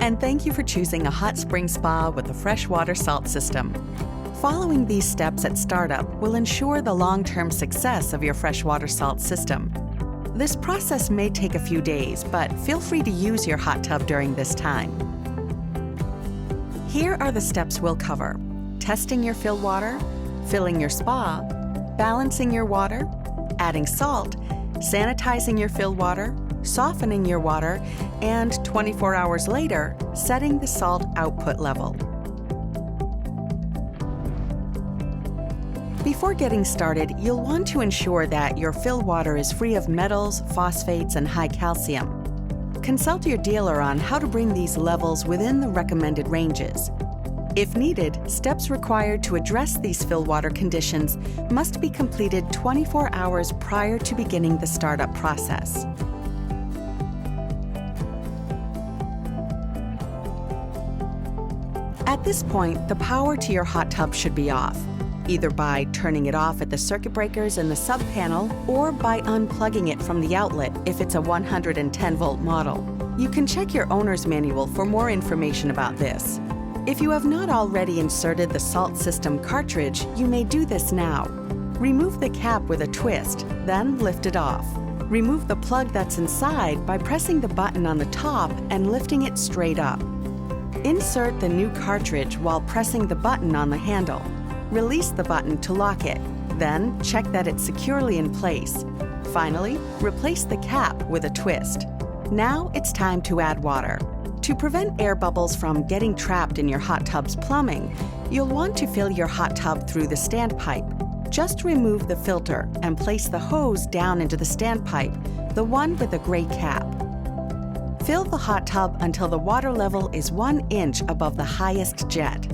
And thank you for choosing a hot spring spa with the FreshWater Salt System. Following these steps at startup will ensure the long-term success of your freshwater salt system. This process may take a few days, but feel free to use your hot tub during this time. Here are the steps we'll cover: testing your fill water, filling your spa, balancing your water, adding salt, sanitizing your fill water, softening your water, and 24 hours later, setting the salt output level. Before getting started, you'll want to ensure that your fill water is free of metals, phosphates, and high calcium. Consult your dealer on how to bring these levels within the recommended ranges. If needed, steps required to address these fill water conditions must be completed 24 hours prior to beginning the startup process. At this point, the power to your hot tub should be off, either by turning it off at the circuit breakers in the sub-panel or by unplugging it from the outlet if it's a 110-volt model. You can check your owner's manual for more information about this. If you have not already inserted the salt system cartridge, you may do this now. Remove the cap with a twist, then lift it off. Remove the plug that's inside by pressing the button on the top and lifting it straight up. Insert the new cartridge while pressing the button on the handle. Release the button to lock it, then check that it's securely in place. Finally, replace the cap with a twist. Now it's time to add water. To prevent air bubbles from getting trapped in your hot tub's plumbing, you'll want to fill your hot tub through the standpipe. Just remove the filter and place the hose down into the standpipe, the one with the gray cap. Fill the hot tub until the water level is 1 inch above the highest jet.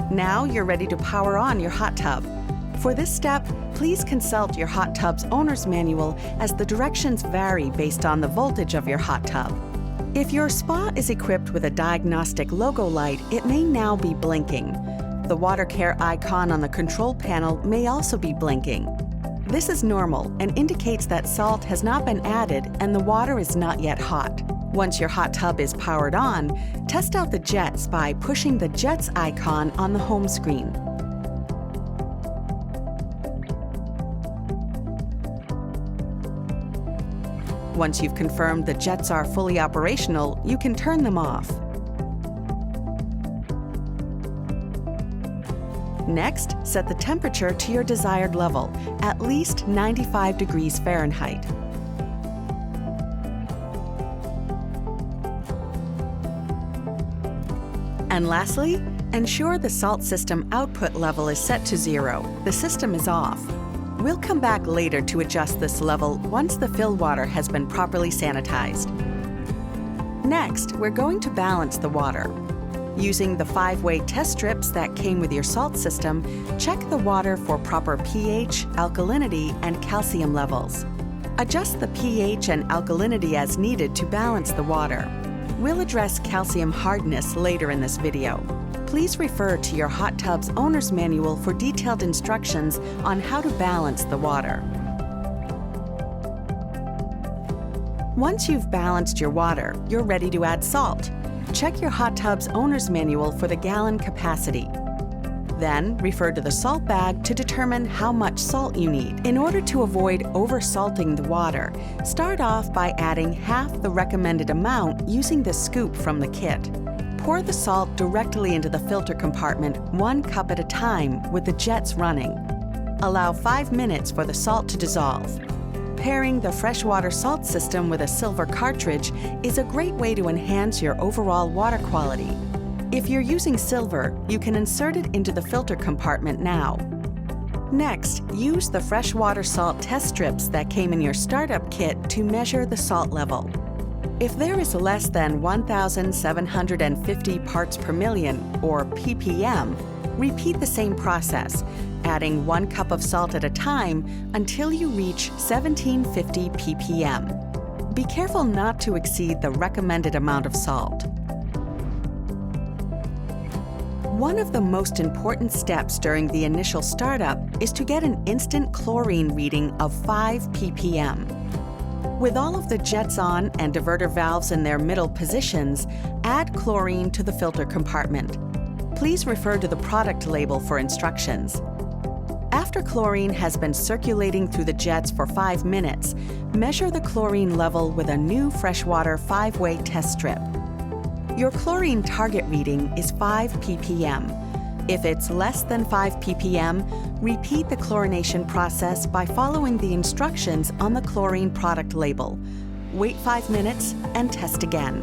Now you're ready to power on your hot tub. For this step, please consult your hot tub's owner's manual as the directions vary based on the voltage of your hot tub. If your spa is equipped with a diagnostic logo light, it may now be blinking. The water care icon on the control panel may also be blinking. This is normal and indicates that salt has not been added and the water is not yet hot. Once your hot tub is powered on, test out the jets by pushing the jets icon on the home screen. Once you've confirmed the jets are fully operational, you can turn them off. Next, set the temperature to your desired level, at least 95 degrees Fahrenheit. And lastly, ensure the salt system output level is set to 0. The system is off. We'll come back later to adjust this level once the fill water has been properly sanitized. Next, we're going to balance the water. Using the 5-way test strips that came with your salt system, check the water for proper pH, alkalinity, and calcium levels. Adjust the pH and alkalinity as needed to balance the water. We'll address calcium hardness later in this video. Please refer to your hot tub's owner's manual for detailed instructions on how to balance the water. Once you've balanced your water, you're ready to add salt. Check your hot tub's owner's manual for the gallon capacity. Then, refer to the salt bag to determine how much salt you need. In order to avoid over-salting the water, start off by adding half the recommended amount using the scoop from the kit. Pour the salt directly into the filter compartment 1 cup at a time with the jets running. Allow 5 minutes for the salt to dissolve. Pairing the FreshWater Salt System with a silver cartridge is a great way to enhance your overall water quality. If you're using silver, you can insert it into the filter compartment now. Next, use the FreshWater Salt test strips that came in your startup kit to measure the salt level. If there is less than 1,750 parts per million, or ppm, repeat the same process, adding 1 cup of salt at a time until you reach 1750 ppm. Be careful not to exceed the recommended amount of salt. One of the most important steps during the initial startup is to get an instant chlorine reading of 5 ppm. With all of the jets on and diverter valves in their middle positions, add chlorine to the filter compartment. Please refer to the product label for instructions. After chlorine has been circulating through the jets for 5 minutes, measure the chlorine level with a new FreshWater 5-way test strip. Your chlorine target reading is 5 ppm. If it's less than 5 ppm, repeat the chlorination process by following the instructions on the chlorine product label. Wait 5 minutes and test again.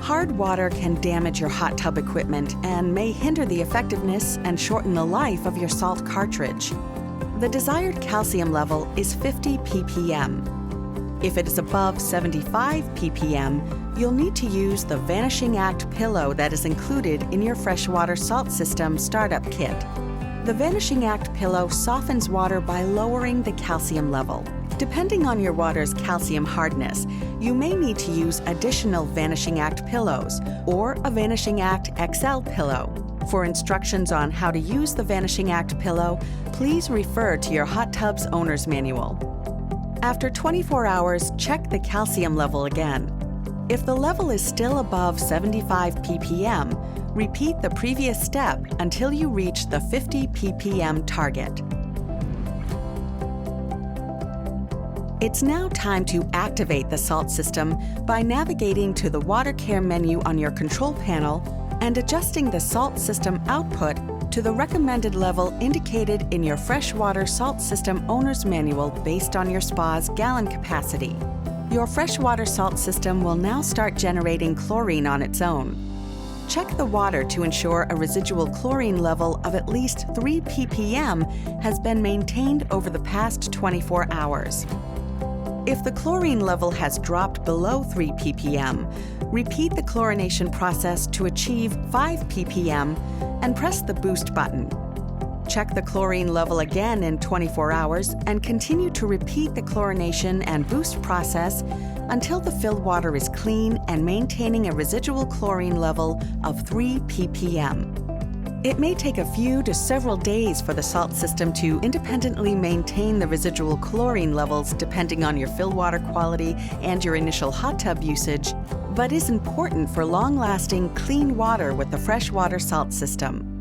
Hard water can damage your hot tub equipment and may hinder the effectiveness and shorten the life of your salt cartridge. The desired calcium level is 50 ppm. If it is above 75 ppm, you'll need to use the Vanishing Act pillow that is included in your FreshWater Salt System startup kit. The Vanishing Act pillow softens water by lowering the calcium level. Depending on your water's calcium hardness, you may need to use additional Vanishing Act pillows or a Vanishing Act XL pillow. For instructions on how to use the Vanishing Act pillow, please refer to your hot tub's owner's manual. After 24 hours, check the calcium level again. If the level is still above 75 ppm, repeat the previous step until you reach the 50 ppm target. It's now time to activate the salt system by navigating to the Water Care menu on your control panel and adjusting the salt system output to the recommended level indicated in your FreshWater Salt System Owner's Manual based on your spa's gallon capacity. Your FreshWater Salt System will now start generating chlorine on its own. Check the water to ensure a residual chlorine level of at least 3 ppm has been maintained over the past 24 hours. If the chlorine level has dropped below 3 ppm, repeat the chlorination process to achieve 5 ppm and press the boost button. Check the chlorine level again in 24 hours and continue to repeat the chlorination and boost process until the filled water is clean and maintaining a residual chlorine level of 3 ppm. It may take a few to several days for the salt system to independently maintain the residual chlorine levels depending on your fill water quality and your initial hot tub usage, but is important for long-lasting, clean water with the FreshWater Salt System.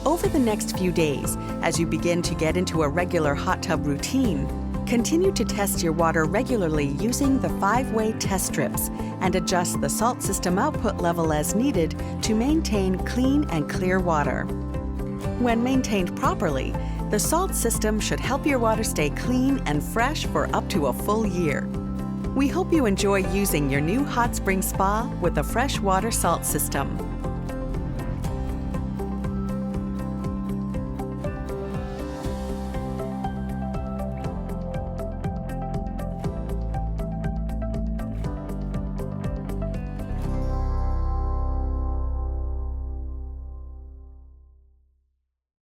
Over the next few days, as you begin to get into a regular hot tub routine, continue to test your water regularly using the 5-way test strips and adjust the salt system output level as needed to maintain clean and clear water. When maintained properly, the salt system should help your water stay clean and fresh for up to a full year. We hope you enjoy using your new hot spring spa with the FreshWater Salt System.